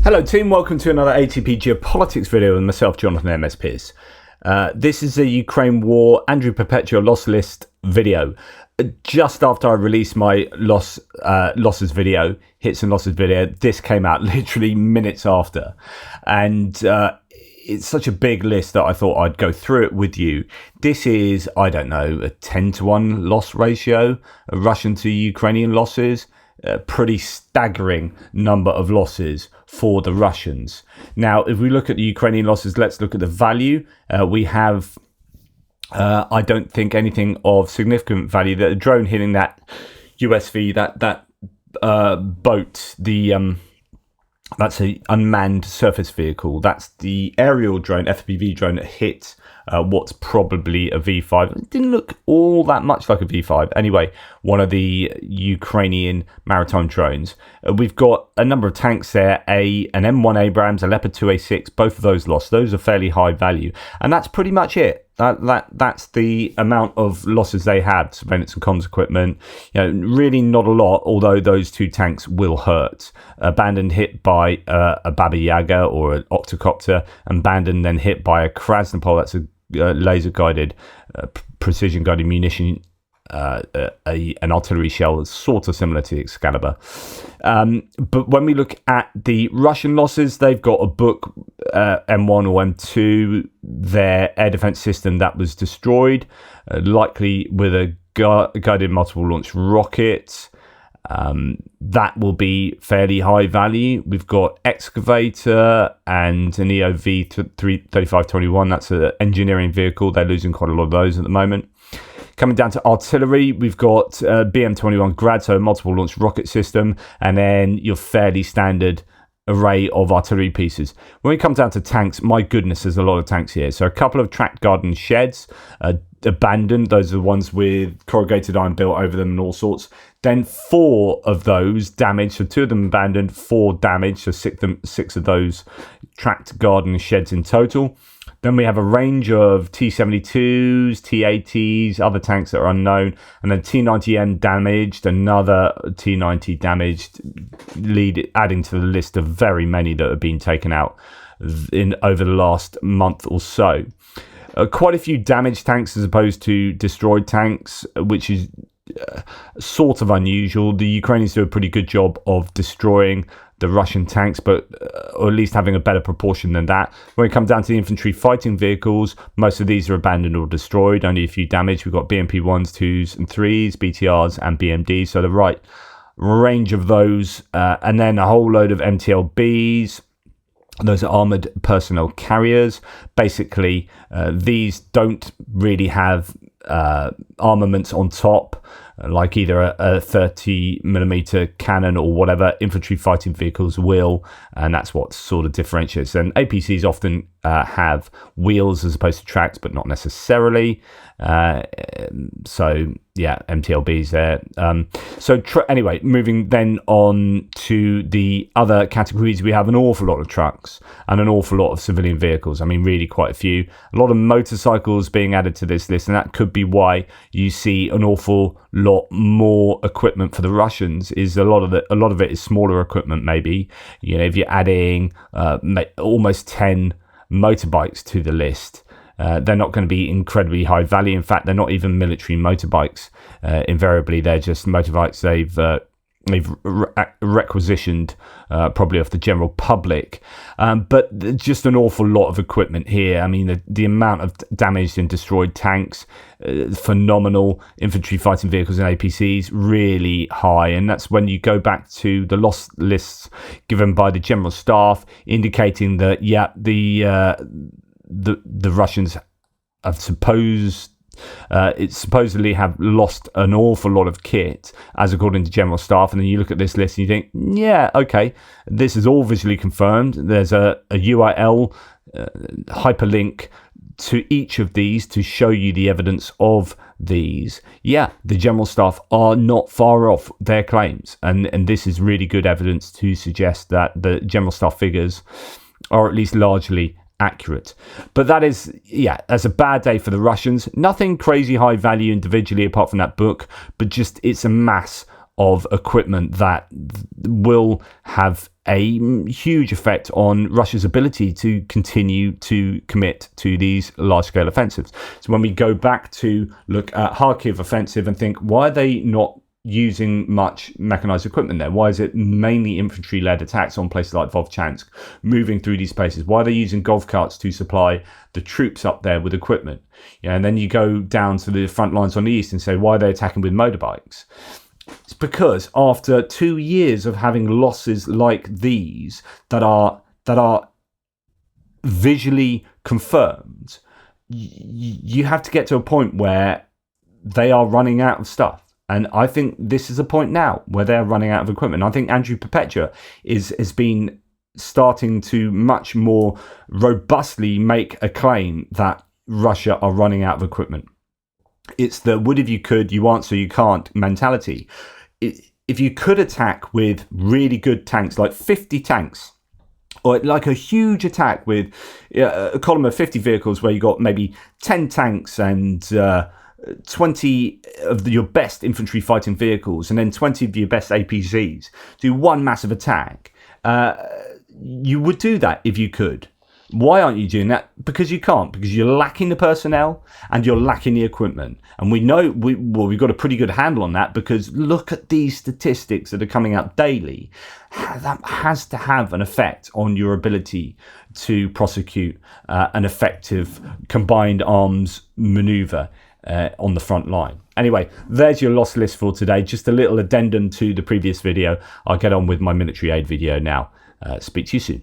Hello team, welcome to another ATP Geopolitics video with myself, Jonathan MS Pearce. This is a Ukraine War Andrew Perpetua loss list video. Just after I released my losses video, hits and losses video, this came out literally minutes after. And it's such a big list that I thought I'd go through it with you. This is, I don't know, a 10-to-1 loss ratio, Russian to Ukrainian losses. A pretty staggering number of losses for the Russians. Now, if we look at the Ukrainian losses, let's look at the value. We have, I don't think anything of significant value. The drone hitting that USV, that boat, that's an unmanned surface vehicle. That's the aerial drone, FPV drone that hit what's probably a V5. It didn't look all that much like a V5. Anyway, one of the Ukrainian maritime drones. We've got a number of tanks there, an M1 Abrams, a Leopard 2A6, both of those lost. Those are fairly high value. And that's pretty much it. That's the amount of losses they had. Surveillance and comms equipment, really not a lot, although those two tanks will hurt. Abandoned, hit by a Baba Yaga or an octocopter, abandoned, then hit by a Krasnopol. That's a laser guided, precision guided munition, an artillery shell that's sort of similar to the Excalibur. But when we look at the Russian losses, they've got a book, M1 or M2, their air defense system that was destroyed, likely with a guided multiple launch rocket. That will be fairly high value. We've got excavator and an EOV 3521. That's an engineering vehicle. They're losing quite a lot of those at the moment. Coming down to artillery, we've got BM-21 Grad, so a multiple launch rocket system, and then your fairly standard array of artillery pieces. When we come down to tanks, my goodness, there's a lot of tanks here. So a couple of tracked garden sheds, abandoned. Those are the ones with corrugated iron built over them and all sorts. Then 4 of those damaged, so 2 of them abandoned, 4 damaged, so 6 of those tracked garden sheds in total. Then we have a range of T-72s, T-80s, other tanks that are unknown, and then T-90M damaged, another T-90 damaged, adding to the list of very many that have been taken out over the last month or so. Quite a few damaged tanks as opposed to destroyed tanks, which is sort of unusual. The Ukrainians do a pretty good job of destroying the Russian tanks, but or at least having a better proportion than that. When we come down to the infantry fighting vehicles, most of these are abandoned or destroyed, only a few damaged. We've got BMP 1s, 2s and 3s, BTRs and BMDs, so the right range of those, and then a whole load of MTLBs. Those are armoured personnel carriers. Basically, these don't really have armaments on top, like either a 30mm cannon or whatever. Infantry fighting vehicles will, and that's what sort of differentiates. And APCs often have wheels as opposed to tracks, but not necessarily. So yeah, MTLBs there. Anyway, moving then on to the other categories, we have an awful lot of trucks and an awful lot of civilian vehicles. I mean, really quite a few. A lot of motorcycles being added to this list, and that could be why you see an awful lot more equipment for the Russians. Is a lot of it is smaller equipment. Maybe if you're adding almost 10 motorbikes to the list. They're not going to be incredibly high value. In fact, they're not even military motorbikes. Invariably, they're just motorbikes they've requisitioned probably off the general public. But just an awful lot of equipment here. I mean, the amount of damaged and destroyed tanks, phenomenal. Infantry fighting vehicles and APCs, really high. And that's when you go back to the loss lists given by the General Staff, indicating that, the Russians have supposedly have lost an awful lot of kit, as according to General Staff. And then you look at this list and you think, yeah, okay, this is all visually confirmed. There's a URL hyperlink to each of these to show you the evidence of these. Yeah, the General Staff are not far off their claims, and this is really good evidence to suggest that the General Staff figures are at least largely accurate. But that's a bad day for the Russians. Nothing crazy high value individually apart from that book, but just it's a mass of equipment that will have a huge effect on Russia's ability to continue to commit to these large-scale offensives. So when we go back to look at Kharkiv offensive and think, why are they not using much mechanized equipment there? Why is it mainly infantry-led attacks on places like Vovchansk, moving through these places? Why are they using golf carts to supply the troops up there with equipment? And then you go down to the front lines on the east and say, why are they attacking with motorbikes? It's because after 2 years of having losses like these that are visually confirmed, you have to get to a point where they are running out of stuff. And I think this is a point now where they're running out of equipment. I think Andrew Perpetua has been starting to much more robustly make a claim that Russia are running out of equipment. It's the would if you could, you answer you can't mentality. If you could attack with really good tanks, like 50 tanks, or like a huge attack with a column of 50 vehicles where you got maybe 10 tanks and 20 of your best infantry fighting vehicles and then 20 of your best APCs, do one massive attack, you would do that if you could. Why aren't you doing that? Because you can't, because you're lacking the personnel and you're lacking the equipment. And we know we've got a pretty good handle on that, because look at these statistics that are coming out daily. That has to have an effect on your ability to prosecute an effective combined arms maneuver on the front line. Anyway, there's your loss list for today. Just a little addendum to the previous video. I'll get on with my military aid video now. Speak to you soon.